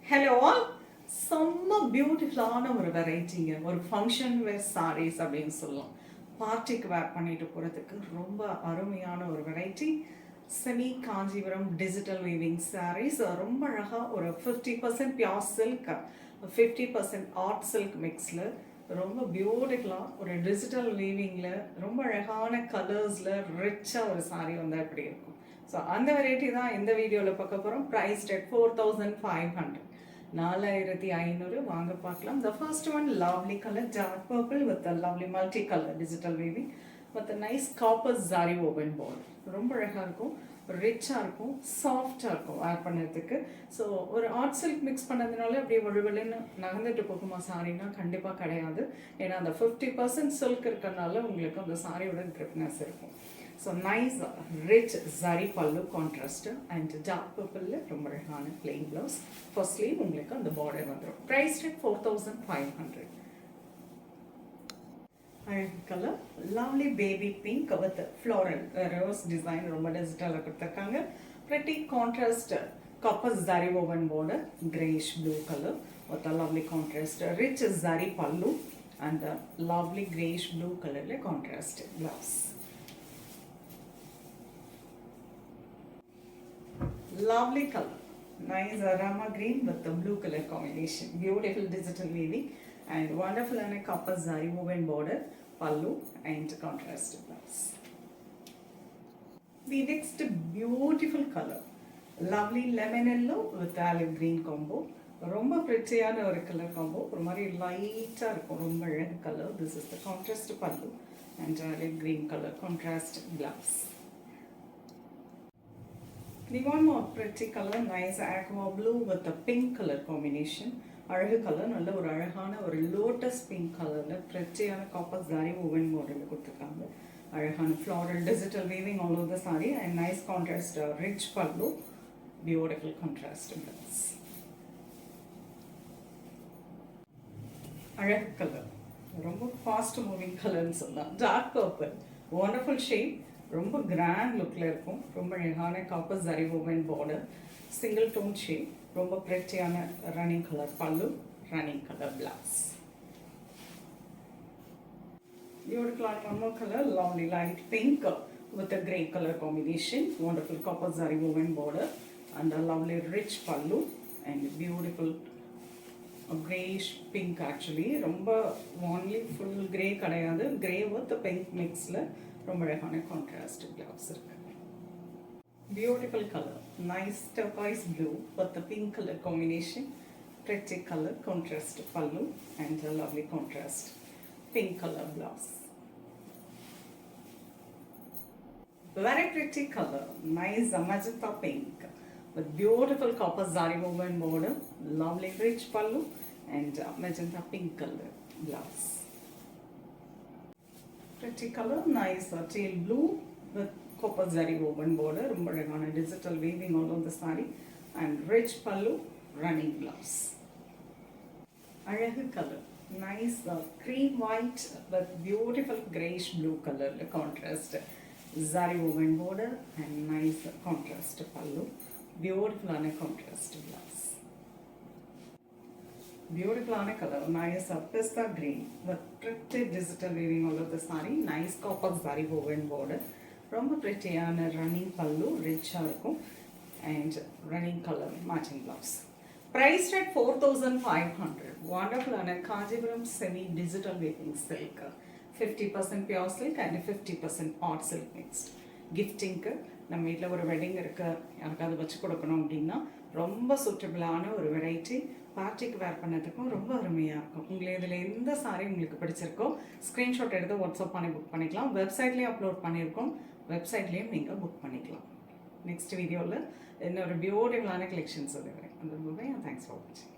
Hello all, செம்ம பியூட்டிஃபுல்லான ஒரு வெரைட்டிங்க. ஒரு ஃபங்க்ஷன் வேர் சாரீஸ் அப்படின்னு சொல்லலாம். பார்ட்டிக்கு வேர் பண்ணிட்டு போகிறதுக்கு ரொம்ப அருமையான ஒரு variety. Semi Kanchipuram digital weaving sarees. ரொம்ப அழகாக ஒரு 50% பியோர் சில்க், 50% ஆர்ட் சில்க் மிக்ஸில் ரொம்ப பியூட்டிஃபுல்லாக ஒரு டிஜிட்டல் வீவிங்கில் ரொம்ப அழகான கலர்ஸில் ரிச்சாக ஒரு சாரீ வந்தால் எப்படி இருக்கும். ஸோ அந்த வெரைட்டி தான் இந்த வீடியோவில் பார்க்க போகிறோம். Price rate 4500, 4500. வாங்க பார்க்கலாம். The first one, lovely color, dark purple with a lovely multi-color digital weaving with a nice copper zari woven border. ரொம்ப அழகாக இருக்கும், ரிச்சாக இருக்கும், சாஃப்டாக இருக்கும் வேர் பண்ணுறதுக்கு. ஸோ ஒரு ஆர்ட் சில்க் மிக்ஸ் பண்ணதுனால அப்படியே வலுவலுன்னு நகர்ந்துட்டு போகுமா சாரின்னா கண்டிப்பாக கிடையாது. ஏன்னா அந்த 50% சில்க் இருக்கிறதுனால உங்களுக்கு அந்த சாரியோட கிரிப்னஸ் இருக்கும். ஸோ நைஸ் ரிச் ஜரி பல்லு கான்ட்ராஸ்ட் அண்ட் டார்க் பர்பிளில் ரொம்ப அழகான பிளெயின் ப்ளவுஸ். ஃபர்ஸ்ட்லி உங்களுக்கு அந்த பார்டர் வந்துடும். Price rate 4500. அழகு colour, lovely baby pink with floral rose design, ரொம்ப டிஜிட்டலாக கொடுத்துருக்காங்க. Pretty contrast copper zari woven border, greyish blue colour with lovely contrast rich zari pallu and lovely greyish blue கலரில் contrast blouse. Lovely color, nice rama green with the blue color combination. Beautiful digital weaving and wonderful and a copper zari woven border, pallu and contrast blouse. The next beautiful color, lovely lemon yellow with olive green combo. ரொம்ப பிரிட்டியான ஒரு colour combo, ஒரு மாதிரி லைட்டாக இருக்கும், ரொம்ப அழகு colour. This is the contrast pallu and olive green colour contrast blouse. The one more pretty color, nice aqua blue with the pink color combination. அழகு colour, நல்ல ஒரு அழகான ஒரு லோட்டஸ் பிங்க் கலரில் பிரிட்டியான காப்பர் ஜரி ஓவன் மாடலில் கொடுத்துருக்காங்க. அழகான floral digital weaving all over the saree and nice contrast rich pallu, beautiful contrast blouse. அழகு கலர், ரொம்ப ஃபாஸ்ட் மூவிங் கலர்னு சொல்லலாம். டார்க் பர்பிள், வண்டர்ஃபுல் ஷேட், ரொம்ப கிராண்ட் லுக்கில் இருக்கும். ரொம்ப அழகான copper zari woven border, single tone shade, ரொம்ப பிரிட்டியான running colour pallu, running colour blouse. பியூட்டிஃபுல்லான one more color, lovely light pink with a grey color combination, wonderful copper zari woven border and a lovely rich pallu and beautiful grayish pink. actually ரொம்ப only full grey கிடையாது, grey with the pink mixல ரொம்ப அழகான contrast blouse இருக்கு. Beautiful colour, nice turquoise blue with the pink colour combination, pretty color contrast pallu and a lovely contrast pink color blouse. Very pretty color, nice magenta pink with beautiful copper zari woven border, lovely rich pallu and magenta pink color blouse. Pretty color, nice teal blue with copper zari woven border, ரொம்ப அழகான digital weaving all over the saree and rich pallu, running blouse. அழகு color, nice cream white with beautiful grayish blue color contrast zari woven border and nice contrast pallu, beautiful and contrast blouse. Beautiful color, nice pista green with pretty digital weaving all over the saree, nice copper zari woven border, ரொம்ப prettyயான running pallu, ரிச்சாக இருக்கும் and running color matching blouse. Price rate 4500. wonderful and Kanchipuram semi digital weaving silk, 50% pure silk and 50% art silk mixed. கிஃப்டிங்க்கு நம்ம வீட்டில் ஒரு wedding இருக்கு, யாருக்காவது வச்சு கொடுக்கணும் அப்படின்னா ரொம்ப சூட்டபிளான ஒரு வெரைட்டி. பார்ட்டிக்கு வேர் பண்ணதுக்கும் ரொம்ப அருமையாக இருக்கும். உங்களுக்கு இதில் எந்த சாரி உங்களுக்கு பிடிச்சிருக்கோ ஸ்க்ரீன்ஷாட் எடுத்து வாட்ஸ்அப் பண்ணி புக் பண்ணிக்கலாம். வெப்சைட்லேயும் அப்லோட் பண்ணியிருக்கோம், வெப்சைட்லேயும் நீங்கள் புக் பண்ணிக்கலாம். நெக்ஸ்ட் வீடியோவில் இன்னொரு பியூட்டிஃபுல்லான கலெக்ஷன்ஸ் வருவேன். அந்த தேங்க்ஸ் ஃபார் வாட்சிங்.